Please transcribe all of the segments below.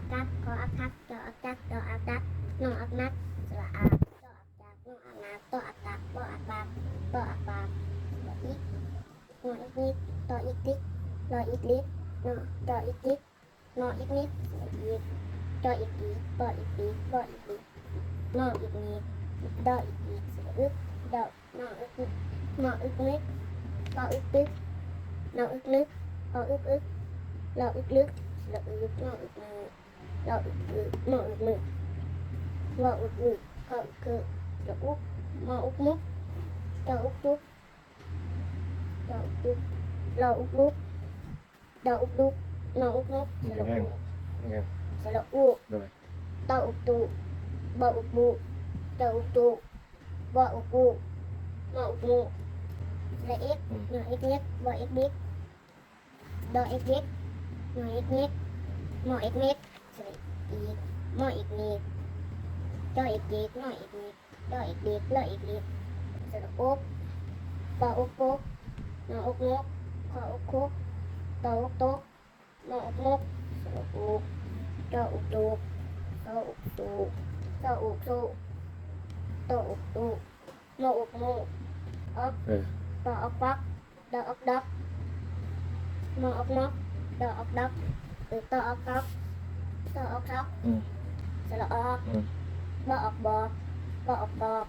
อักกักขออักคักจออักจักจออักดักนออักนักสระอาจออักจักนออักนาตออักตักบออักบากตออักบากบออีกนออีกนิดตออีกติกรออีกลิกนอจออีกติกนออีกนิดอีกจออีกปีบออีกปีบออีกปีนออีกนิดดออีกปีสระอึกดอนออึกนออึกนิดตออึกตึกนออึกลึกออึกอึกรออึกลึกรออึกนออึกนึรออึกอึกนออึกนึรออึกอึกก็อึกอึกรออุกมออุกมุกรออุกตุกรออุกตุกรออุกลุกรออุกลุกนออุกนุกสระอุสระอุตออุกตุบออุกบุตออุกตุบออุกบุมออุกมุสระเอ็กนอเอ็กเล็กบอเอ็กบิ๊กดอเอ็กเล็กนอเอ็กเล็กมอเอ็กเล็กสระอีกมอเอ็กเล็กดอเอ็กเล็กมอเอ็กเล็กดอเอ็กเล็กลอเอ็กเล็กสระอุกบออุกปุกนออุกนกขออุกคุกตออุกตุกมออุกมุกสระอุกดออุกตุกตออุกตุกตออุกตุกตออุกตุกมออุกมุกอักตออักปักดออักดักมออักนักดออักดักตออักกักตออักซักสระอักบออักบอกบออักบอก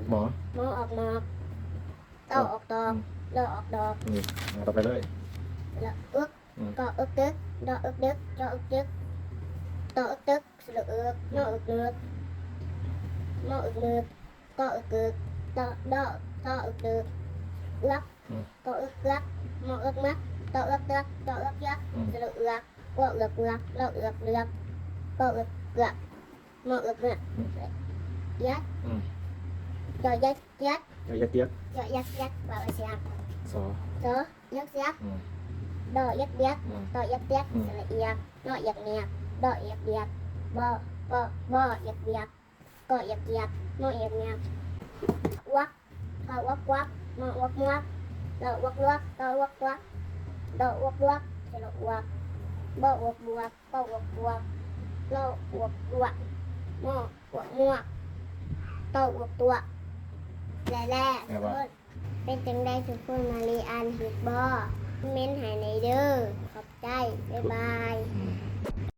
หมอมออักนักตออักตอกดออักดอกต่อไปเลย ละอึกกออึกตึกดออึกดึกดออึกดึกตออึกตึกสระอึกนออึกเลือกมออึกเลือกกออึกกึกตอดอตออึกดึกลักกออึกลักมออึกมักตออึกลักตออึกยักสระอึกกออึกลักลออึกเลือกกออึกลักมออึกเนี่ยยักจอยักยักยักเตี้ย จอยักยักว่าเสียงสอยักยักดอยักยักตอยักยักสระเอียกนอยักเนียดอยักยักบอยักยักกอยักยักนอยักเนียวักกอวักวักมอวักวักดอวักวักตอวักวักดอวักวักสระวักบอวักวักกอวักวักลอวักวักมอวักวักตอวักตัวแร่เป็นจังได้ทุกคนมาเรียนฮิตบอเม้นหายในเด้อขอบใจบ๊ายบาย